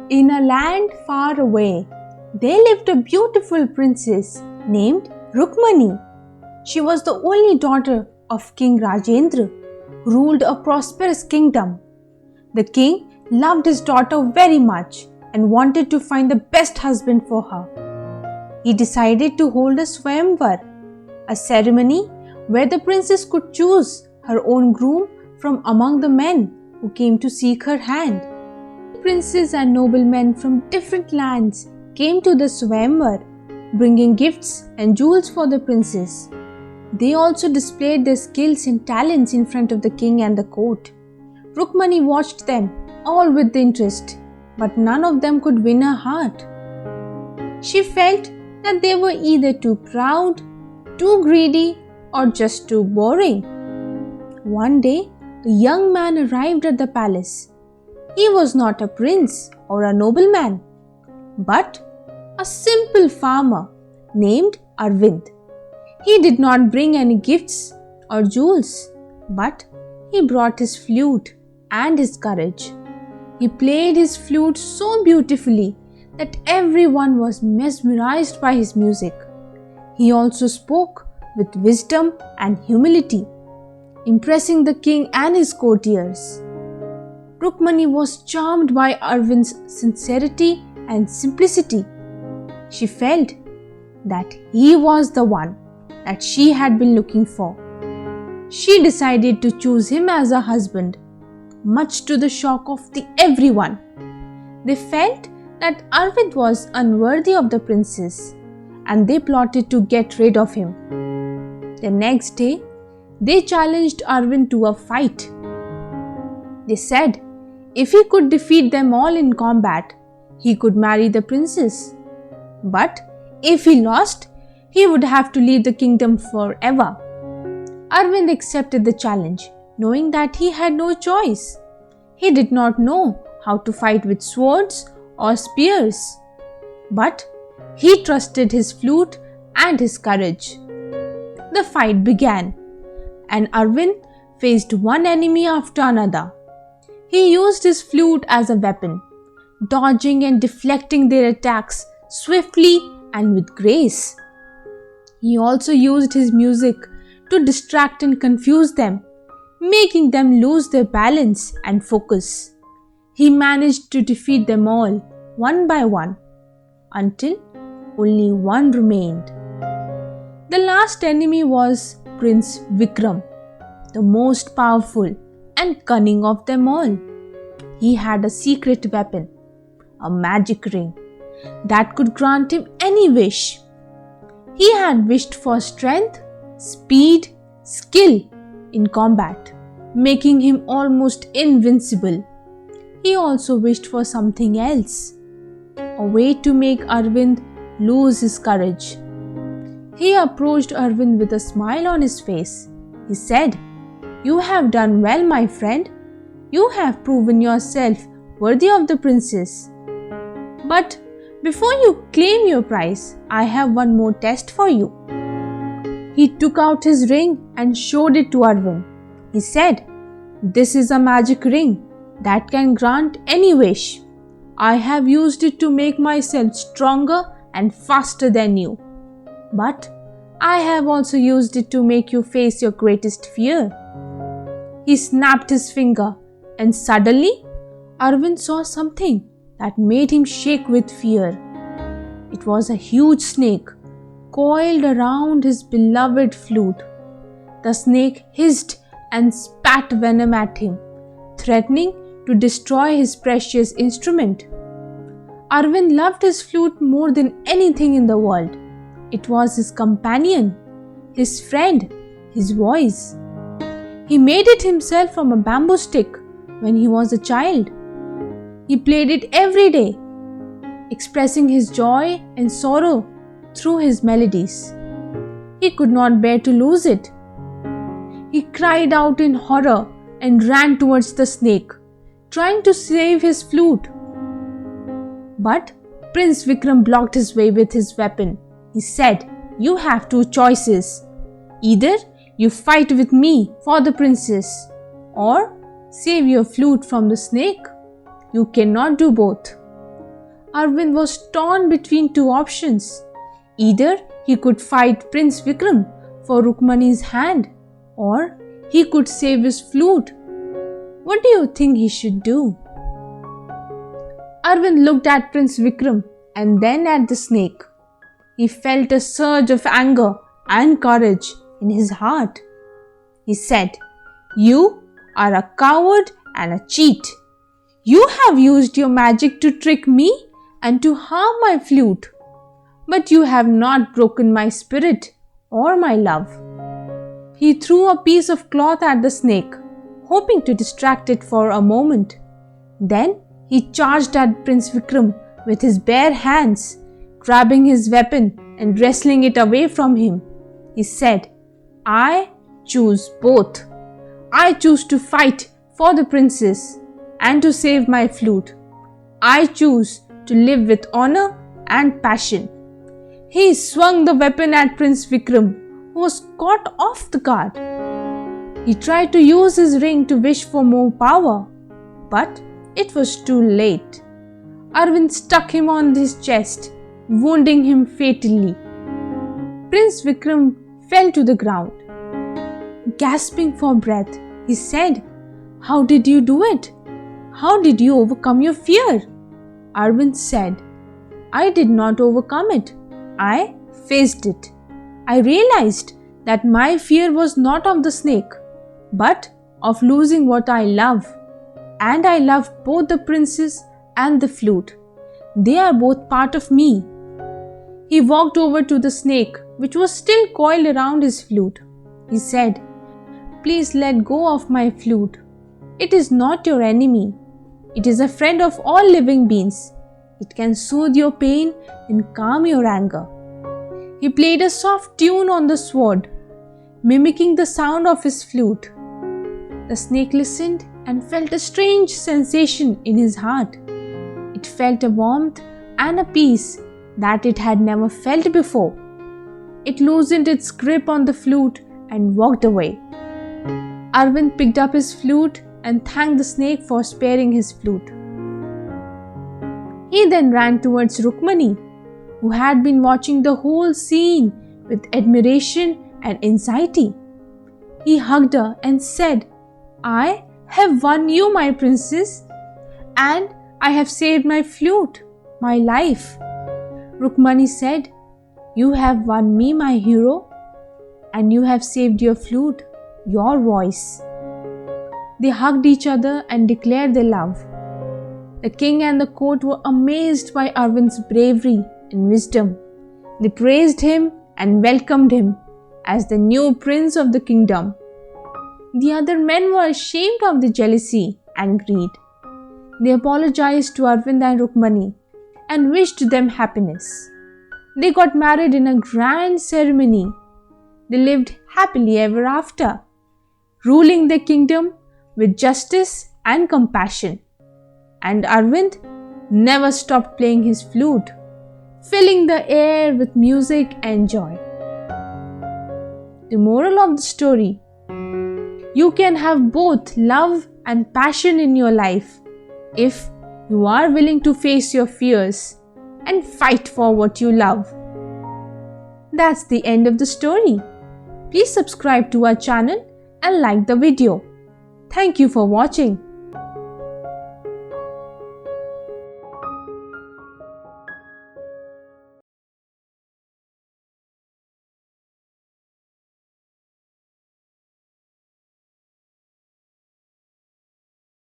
In a land far away, there lived a beautiful princess named Rukmani. She was the only daughter of King Rajendra, who ruled a prosperous kingdom. The king loved his daughter very much and wanted to find the best husband for her. He decided to hold a swayamvar, a ceremony where the princess could choose her own groom from among the men who came to seek her hand. Princes and noblemen from different lands came to the swayamvar, bringing gifts and jewels for the princess. They also displayed their skills and talents in front of the king and the court. Rukmani watched them all with interest, but none of them could win her heart. She felt that they were either too proud, too greedy, or just too boring. One day, a young man arrived at the palace. He was not a prince or a nobleman, but a simple farmer named Arvind. He did not bring any gifts or jewels, but he brought his flute and his courage. He played his flute so beautifully that everyone was mesmerized by his music. He also spoke with wisdom and humility, impressing the king and his courtiers. Rukmani was charmed by Arvind's sincerity and simplicity. She felt that he was the one that she had been looking for. She decided to choose him as a husband, much to the shock of everyone. They felt that Arvind was unworthy of the princess and they plotted to get rid of him. The next day, they challenged Arvind to a fight. They said if he could defeat them all in combat, he could marry the princess. But if he lost, he would have to leave the kingdom forever. Arvind accepted the challenge, knowing that he had no choice. He did not know how to fight with swords or spears, but he trusted his flute and his courage. The fight began, and Arvind faced one enemy after another. He used his flute as a weapon, dodging and deflecting their attacks swiftly and with grace. He also used his music to distract and confuse them, making them lose their balance and focus. He managed to defeat them all, one by one, until only one remained. The last enemy was Prince Vikram, the most powerful and cunning of them all. He had a secret weapon, a magic ring, that could grant him any wish. He had wished for strength, speed, skill in combat, making him almost invincible. He also wished for something else, a way to make Arvind lose his courage. He approached Arvind with a smile on his face. He said, "You have done well, my friend. You have proven yourself worthy of the princess. But before you claim your prize, I have one more test for you." He took out his ring and showed it to Arvind. He said, "This is a magic ring that can grant any wish. I have used it to make myself stronger and faster than you. But I have also used it to make you face your greatest fear." He snapped his finger, and suddenly Arvind saw something that made him shake with fear. It was a huge snake coiled around his beloved flute. The snake hissed and spat venom at him, threatening to destroy his precious instrument. Arvind loved his flute more than anything in the world. It was his companion, his friend, his voice. He made it himself from a bamboo stick when he was a child. He played it every day, expressing his joy and sorrow through his melodies. He could not bear to lose it. He cried out in horror and ran towards the snake, trying to save his flute. But Prince Vikram blocked his way with his weapon. He said, "You have two choices. Either you fight with me for the princess, or save your flute from the snake. You cannot do both." Arvind was torn between two options. Either he could fight Prince Vikram for Rukmani's hand, or he could save his flute. What do you think he should do? Arvind looked at Prince Vikram and then at the snake. He felt a surge of anger and courage in his heart. He said, "You are a coward and a cheat. You have used your magic to trick me and to harm my flute. But you have not broken my spirit or my love." He threw a piece of cloth at the snake, hoping to distract it for a moment. Then he charged at Prince Vikram with his bare hands, grabbing his weapon and wrestling it away from him. He said, "I choose both. I choose to fight for the princess and to save my flute. I choose to live with honor and passion." He swung the weapon at Prince Vikram, who was caught off the guard. He tried to use his ring to wish for more power, but it was too late. Arvind struck him on his chest, wounding him fatally. Prince Vikram fell to the ground. Gasping for breath, he said, "How did you do it? How did you overcome your fear?" Arvind said, "I did not overcome it. I faced it. I realized that my fear was not of the snake, but of losing what I love. And I loved both the princess and the flute. They are both part of me." He walked over to the snake, which was still coiled around his flute. He said, "Please let go of my flute. It is not your enemy. It is a friend of all living beings. It can soothe your pain and calm your anger." He played a soft tune on the sword, mimicking the sound of his flute. The snake listened and felt a strange sensation in his heart. It felt a warmth and a peace that it had never felt before. It loosened its grip on the flute and walked away. Arvind picked up his flute and thanked the snake for sparing his flute. He then ran towards Rukmani, who had been watching the whole scene with admiration and anxiety. He hugged her and said, "I have won you, my princess, and I have saved my flute, my life." Rukmani said, "You have won me, my hero, and you have saved your flute, your voice." They hugged each other and declared their love. The king and the court were amazed by Arvind's bravery and wisdom. They praised him and welcomed him as the new prince of the kingdom. The other men were ashamed of the jealousy and greed. They apologized to Arvind and Rukmani and wished them happiness. They got married in a grand ceremony. They lived happily ever after, ruling their kingdom with justice and compassion. And Arvind never stopped playing his flute, filling the air with music and joy. The moral of the story: you can have both love and passion in your life if you are willing to face your fears and fight for what you love. That's the end of the story. Please subscribe to our channel and like the video. Thank you for watching.